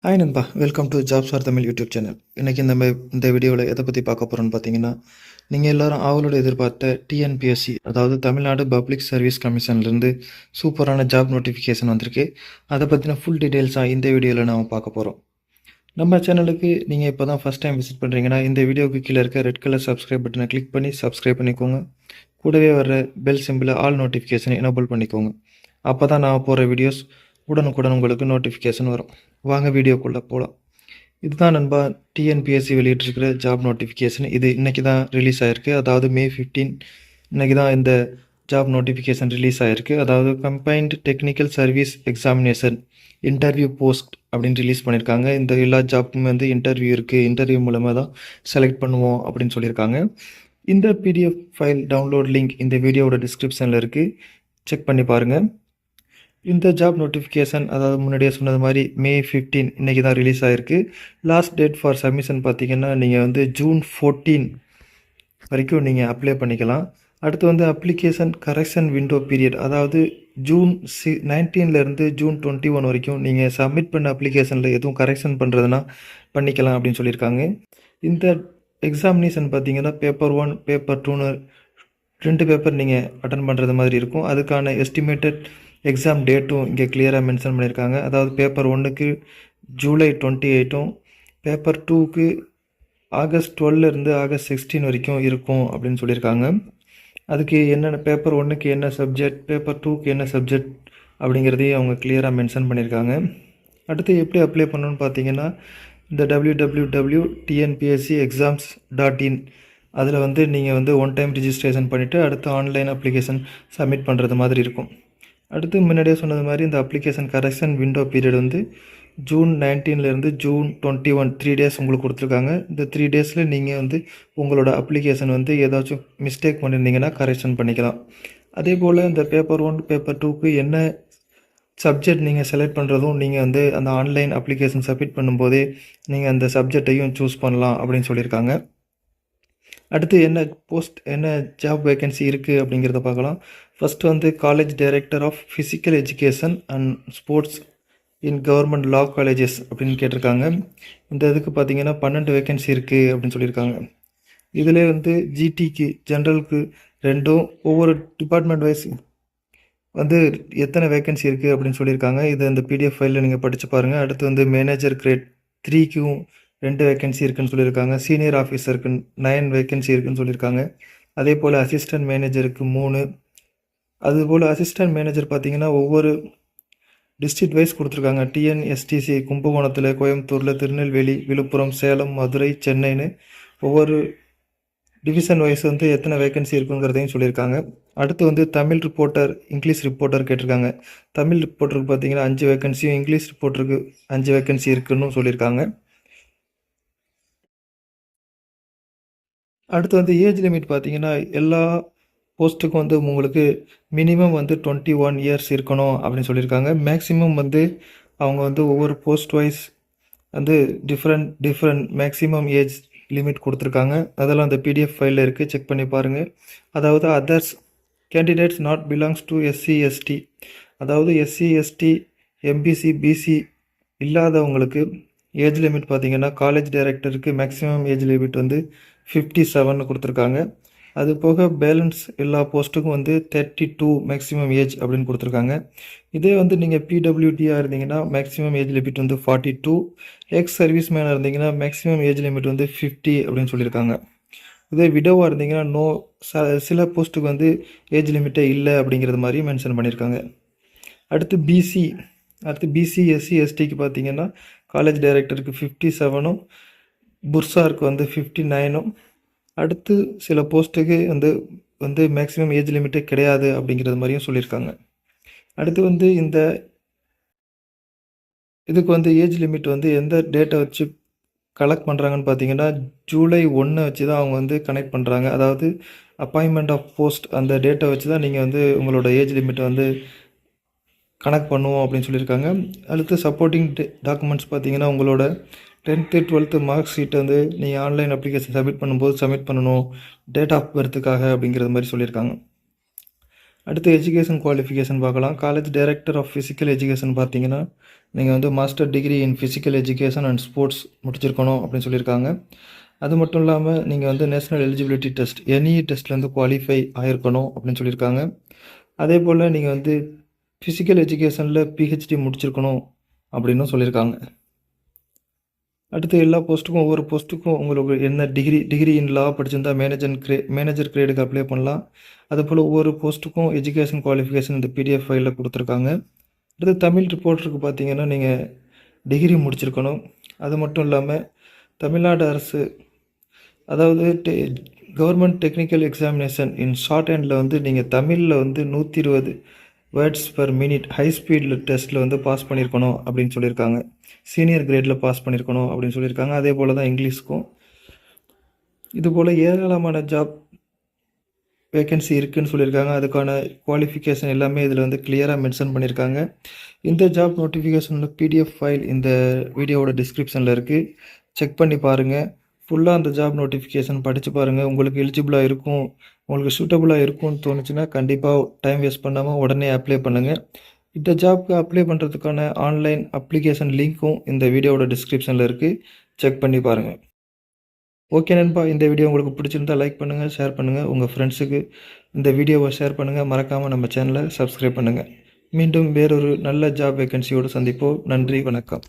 Hi நண்பா, welcome to jobs for Tamil YouTube channel. இன்றைக்கி இந்த வீடியோவில் எதை பற்றி பார்க்க போகிறோன்னு பார்த்தீங்கன்னா, நீங்கள் எல்லோரும் ஆவலோடு எதிர்பார்த்த டிஎன்பிஎஸ்சி, அதாவது தமிழ்நாடு பப்ளிக் சர்வீஸ் கமிஷன்லேருந்து சூப்பரான ஜாப் நோட்டிஃபிகேஷன் வந்திருக்கு. அதை பற்றின ஃபுல் டீட்டெயில்ஸாக இந்த வீடியோவில் நாம் பார்க்க போகிறோம். நம்ம சேனலுக்கு நீங்கள் இப்போ தான் ஃபஸ்ட் டைம் விசிட் பண்ணுறீங்கன்னா, இந்த வீடியோவுக்கு கீழே இருக்க ரெட் கலர் சப்ஸ்கிரைப் பட்டனை கிளிக் பண்ணி சப்ஸ்கிரைப் பண்ணிக்கோங்க. கூடவே வர்ற பெல் சிம்பிளை ஆல் நோட்டிஃபிகேஷனை எனேபிள் பண்ணிக்கோங்க. அப்போ தான் நான் போகிற வீடியோஸ் உடனுக்குடன் உங்களுக்கு நோட்டிஃபிகேஷன் வரும். வாங்க வீடியோக்குள்ளே போகலாம். இதுதான் நண்பா டிஎன்பிஎஸ்சி வெளியிட்டிருக்கிற ஜாப் நோட்டிஃபிகேஷன். இது இன்றைக்கி தான் ரிலீஸ் ஆகிருக்கு. அதாவது May 15 இன்றைக்கி தான் இந்த ஜாப் நோட்டிஃபிகேஷன் ரிலீஸ் ஆகிருக்கு. அதாவது combined technical service examination interview post அப்படின்னு ரிலீஸ் பண்ணியிருக்காங்க. இந்த எல்லா ஜாப்புமே வந்து இன்டர்வியூ இருக்குது, இன்டர்வியூ மூலமாக தான் செலக்ட் பண்ணுவோம் அப்படின்னு சொல்லியிருக்காங்க. இந்த பிடிஎஃப் ஃபைல் டவுன்லோட் லிங்க் இந்த வீடியோவோட டிஸ்கிரிப்ஷனில் இருக்குது, செக் பண்ணி பாருங்கள். இந்த ஜாப் நோட்டிஃபிகேஷன் அதாவது முன்னாடியே சொன்னது மாதிரி May 15 இன்றைக்கி தான் ரிலீஸ் ஆகிருக்கு. லாஸ்ட் டேட் ஃபார் சப்மிஷன் பார்த்திங்கன்னா நீங்கள் வந்து June 14 வரைக்கும் நீங்கள் அப்ளை பண்ணிக்கலாம். அடுத்து வந்து அப்ளிகேஷன் கரெக்ஷன் விண்டோ பீரியட், அதாவது June 19 June 21 வரைக்கும் நீங்கள் சப்மிட் பண்ண அப்ளிகேஷனில் எதுவும் கரெக்ஷன் பண்ணுறதுனா பண்ணிக்கலாம் அப்படின்னு சொல்லியிருக்காங்க. இந்த எக்ஸாமினேஷன் பார்த்திங்கன்னா பேப்பர் 1 பேப்பர் 2ன்னு 2 பேப்பர் நீங்கள் அட்டன் பண்ணுறது மாதிரி இருக்கும். அதுக்கான எஸ்டிமேட்டட் எக்ஸாம் டேட்டும் இங்கே கிளியராக மென்ஷன் பண்ணியிருக்காங்க. அதாவது பேப்பர் 1க்கு July 28 பேப்பர் 2க்கு August 12 August 16 வரைக்கும் இருக்கும் அப்படின்னு சொல்லியிருக்காங்க. அதுக்கு என்னென்ன பேப்பர் 1க்கு என்ன சப்ஜெக்ட், பேப்பர் 2க்கு என்ன சப்ஜெக்ட் அப்படிங்கிறதையும் அவங்க கிளியராக மென்ஷன் பண்ணியிருக்காங்க. அடுத்து எப்படி அப்ளை பண்ணணும்னு பார்த்தீங்கன்னா, இந்த www.tnpscexams.in அதில் வந்து நீங்கள் வந்து ஒன் டைம் ரிஜிஸ்ட்ரேஷன் பண்ணிவிட்டு அடுத்து ஆன்லைன் அப்ளிகேஷன் சப்மிட் பண்ணுறது மாதிரி இருக்கும். அடுத்து முன்னாடியே சொன்னது மாதிரி இந்த அப்ளிகேஷன் கரெக்ஷன் விண்டோ பீரியட் வந்து June 19 June 21 3 டேஸ் உங்களுக்கு கொடுத்துருக்காங்க. இந்த 3 டேஸில் நீங்கள் வந்து உங்களோட அப்ளிகேஷன் வந்து ஏதாச்சும் மிஸ்டேக் பண்ணியிருந்தீங்கன்னா கரெக்ஷன் பண்ணிக்கலாம். அதே போல் இந்த பேப்பர் 1 பேப்பர் 2க்கு என்ன சப்ஜெக்ட் நீங்கள் செலக்ட் பண்ணுறதும் நீங்கள் வந்து அந்த ஆன்லைன் அப்ளிகேஷன் சப்மிட் பண்ணும்போதே நீங்கள் அந்த சப்ஜெக்டையும் சூஸ் பண்ணலாம் அப்படின்னு சொல்லியிருக்காங்க. அடுத்து என்ன ஜாப் வேக்கன்சி இருக்குது அப்படிங்கிறத பார்க்கலாம். ஃபஸ்ட்டு வந்து college director of physical education and sports in government law colleges அப்படின்னு கேட்டிருக்காங்க. இந்த இதுக்கு பார்த்திங்கன்னா 12 வேக்கன்சி இருக்குது அப்படின்னு சொல்லியிருக்காங்க. இதில் வந்து ஜிடிக்கு ஜென்ரலுக்கு 2ம் ஒவ்வொரு டிபார்ட்மெண்ட் வைஸ் வந்து எத்தனை வேக்கன்சி இருக்குது அப்படின்னு சொல்லியிருக்காங்க. இது அந்த பிடிஎஃப் ஃபைலில் நீங்கள் படித்து பாருங்கள். அடுத்து வந்து மேனேஜர் கிரேட் 3க்கும் 2 வேக்கன்சி இருக்குதுன்னு சொல்லியிருக்காங்க. சீனியர் ஆஃபீஸருக்கு 9 வேக்கன்சி இருக்குதுன்னு சொல்லியிருக்காங்க. அதே போல் அசிஸ்டன்ட் மேனேஜருக்கு 3. அதுபோல் அசிஸ்டன்ட் மேனேஜர் பார்த்திங்கன்னா ஒவ்வொரு டிஸ்ட்ரிக்ட் வைஸ் கொடுத்துருக்காங்க. டிஎன்எஸ்டிசி கும்பகோணத்தில், கோயம்புத்தூரில், திருநெல்வேலி, விழுப்புரம், சேலம், மதுரை, சென்னைன்னு ஒவ்வொரு டிவிஷன் வைஸ் வந்து எத்தனை வேக்கன்சி இருக்குங்கிறதையும் சொல்லியிருக்காங்க. அடுத்து வந்து தமிழ் ரிப்போர்ட்டர், இங்கிலீஷ் ரிப்போர்ட்டர் கேட்டிருக்காங்க. தமிழ் ரிப்போர்ட்டருக்கு பார்த்திங்கன்னா 5 வேக்கன்சியும், இங்கிலீஷ் ரிப்போர்ட்டருக்கு 5 வேக்கன்சி இருக்குன்னு சொல்லியிருக்காங்க. அடுத்து வந்து ஏஜ் லிமிட் பார்த்திங்கன்னா எல்லா போஸ்ட்டுக்கும் வந்து உங்களுக்கு மினிமம் வந்து 21 இயர்ஸ் இருக்கணும் அப்படின்னு சொல்லியிருக்காங்க. மேக்ஸிமம் வந்து அவங்க வந்து ஒவ்வொரு போஸ்ட் வைஸ் வந்து டிஃப்ரெண்ட் மேக்ஸிமம் ஏஜ் லிமிட் கொடுத்துருக்காங்க. அதெல்லாம் அந்த பிடிஎஃப் ஃபைலில் இருக்குது, செக் பண்ணி பாருங்கள். அதாவது others candidates not belongs to SC ST, அதாவது எஸ்சி எஸ்டி எம்பிசி பிசி இல்லாதவங்களுக்கு ஏஜ் லிமிட் பார்த்திங்கன்னா காலேஜ் டைரக்டருக்கு மேக்ஸிமம் ஏஜ் லிமிட் வந்து 57 கொடுத்துருக்காங்க. அது போக பேலன்ஸ் எல்லா போஸ்ட்டுக்கும் வந்து 32 மேக்ஸிமம் ஏஜ் அப்படின்னு கொடுத்துருக்காங்க. இதே வந்து நீங்கள் பிடபிள்யூடியாக இருந்தீங்கன்னா மேக்ஸிமம் ஏஜ் லிமிட் வந்து 42, எக்ஸ் சர்வீஸ் மேனாக இருந்தீங்கன்னா மேக்ஸிமம் ஏஜ் லிமிட் வந்து 50 அப்படின்னு சொல்லியிருக்காங்க. இதே விடோவாக இருந்தீங்கன்னா சில போஸ்ட்டுக்கு வந்து ஏஜ் லிமிட்டே இல்லை அப்படிங்கிறது மாதிரி மென்ஷன் பண்ணியிருக்காங்க. அடுத்து பிசி எஸ்சி எஸ்டிக்கு பார்த்தீங்கன்னா காலேஜ் டைரக்டருக்கு 57, புர்சாருக்கு வந்து 59. அடுத்து சில போஸ்ட்டுக்கு வந்து மேக்ஸிமம் ஏஜ் லிமிட்டே கிடையாது அப்படிங்கிறது மாதிரியும் சொல்லியிருக்காங்க. அடுத்து வந்து இதுக்கு வந்து ஏஜ் லிமிட் வந்து எந்த டேட்டை வச்சு கலெக்ட் பண்ணுறாங்கன்னு பார்த்தீங்கன்னா July 1 வச்சு தான் அவங்க வந்து கனெக்ட் பண்ணுறாங்க. அதாவது அப்பாயின்மெண்ட் ஆஃப் போஸ்ட் அந்த டேட்டை வச்சு தான் நீங்கள் வந்து உங்களோட ஏஜ் லிமிட்டை வந்து கனெக்ட் பண்ணுவோம் அப்படின்னு சொல்லியிருக்காங்க. அடுத்து சப்போர்ட்டிங் டாக்குமெண்ட்ஸ் பார்த்தீங்கன்னா உங்களோட 10th 12th மார்க் ஷீட் வந்து நீங்கள் ஆன்லைன் அப்ளிகேஷன் சப்மிட் பண்ணும்போது சப்மிட் பண்ணணும், டேட் ஆஃப் பர்த்துக்காக அப்படிங்கிறது மாதிரி சொல்லியிருக்காங்க. அடுத்து எஜுகேஷன் குவாலிஃபிகேஷன் பார்க்கலாம். College director of physical education பார்த்தீங்கன்னா, நீங்கள் வந்து master degree in physical education and sports முடிச்சிருக்கணும் அப்படின்னு சொல்லியிருக்காங்க. அது மட்டும் இல்லாமல் நீங்கள் வந்து நேஷனல் எலிஜிபிலிட்டி டெஸ்ட் NEE டெஸ்ட்லேருந்து குவாலிஃபை ஆகிருக்கணும் அப்படின்னு சொல்லியிருக்காங்க. அதே போல் நீங்கள் வந்து ஃபிசிக்கல் எஜுகேஷனில் PhD முடிச்சிருக்கணும் அப்படின்னும் சொல்லியிருக்காங்க. அடுத்து எல்லா போஸ்ட்டுக்கும் ஒவ்வொரு போஸ்ட்டுக்கும் உங்களுக்கு என்ன டிகிரி இன் லா படிச்சிருந்தா மேனேஜர் கிரேடுக்கு அப்ளை பண்ணலாம். அதுபோல் ஒவ்வொரு போஸ்ட்டுக்கும் எஜுகேஷன் குவாலிஃபிகேஷன் இந்த PDF ஃபைலில் கொடுத்துருக்காங்க. அடுத்து தமிழ் ரிப்போர்ட்டருக்கு பார்த்தீங்கன்னா நீங்கள் டிகிரி முடிச்சிருக்கணும். அது மட்டும் இல்லாமல் தமிழ்நாடு அரசு அதாவது government technical examination in short handle வந்து நீங்கள் தமிழில் வந்து 120 வேர்ட்ஸ் பர் மினிட் ஹை ஸ்பீடில் டெஸ்ட்டில் வந்து பாஸ் பண்ணியிருக்கணும் அப்படின்னு சொல்லியிருக்காங்க. சீனியர் கிரேடில் பாஸ் பண்ணியிருக்கணும் அப்படின்னு சொல்லியிருக்காங்க. அதே போல் தான் இங்கிலீஷ்க்கும். இதுபோல் ஏராளமான ஜாப் வேக்கன்சி இருக்குதுன்னு சொல்லியிருக்காங்க. அதுக்கான குவாலிஃபிகேஷன் எல்லாமே இதில் வந்து கிளியராக மென்ஷன் பண்ணியிருக்காங்க. இந்த ஜாப் நோட்டிஃபிகேஷனில் PDF ஃபைல் இந்த வீடியோவோட டிஸ்கிரிப்ஷனில் இருக்குது. செக் பண்ணி பாருங்கள். ஃபுல்லாக அந்த ஜாப் நோட்டிஃபிகேஷன் படித்து பாருங்கள். உங்களுக்கு எலிஜிபிளாக இருக்கும், உங்களுக்கு சூட்டபுளாக இருக்கும்னு தோணுச்சுன்னா கண்டிப்பாக டைம் வேஸ்ட் பண்ணாமல் உடனே அப்ளை பண்ணுங்கள். இந்த ஜாப்க்கு அப்ளை பண்ணுறதுக்கான ஆன்லைன் அப்ளிகேஷன் லிங்க்கும் இந்த வீடியோவோட டிஸ்கிரிப்ஷனில் இருக்குது. செக் பண்ணி பாருங்கள். ஓகே நண்பா, இந்த வீடியோ உங்களுக்கு பிடிச்சிருந்தா லைக் பண்ணுங்கள், ஷேர் பண்ணுங்கள். உங்கள் ஃப்ரெண்ட்ஸுக்கு இந்த வீடியோவை ஷேர் பண்ணுங்கள். மறக்காமல் நம்ம சேனலை சப்ஸ்கிரைப் பண்ணுங்கள். மீண்டும் வேறொரு நல்ல ஜாப் வேக்கன்சியோடு சந்திப்போம். நன்றி, வணக்கம்.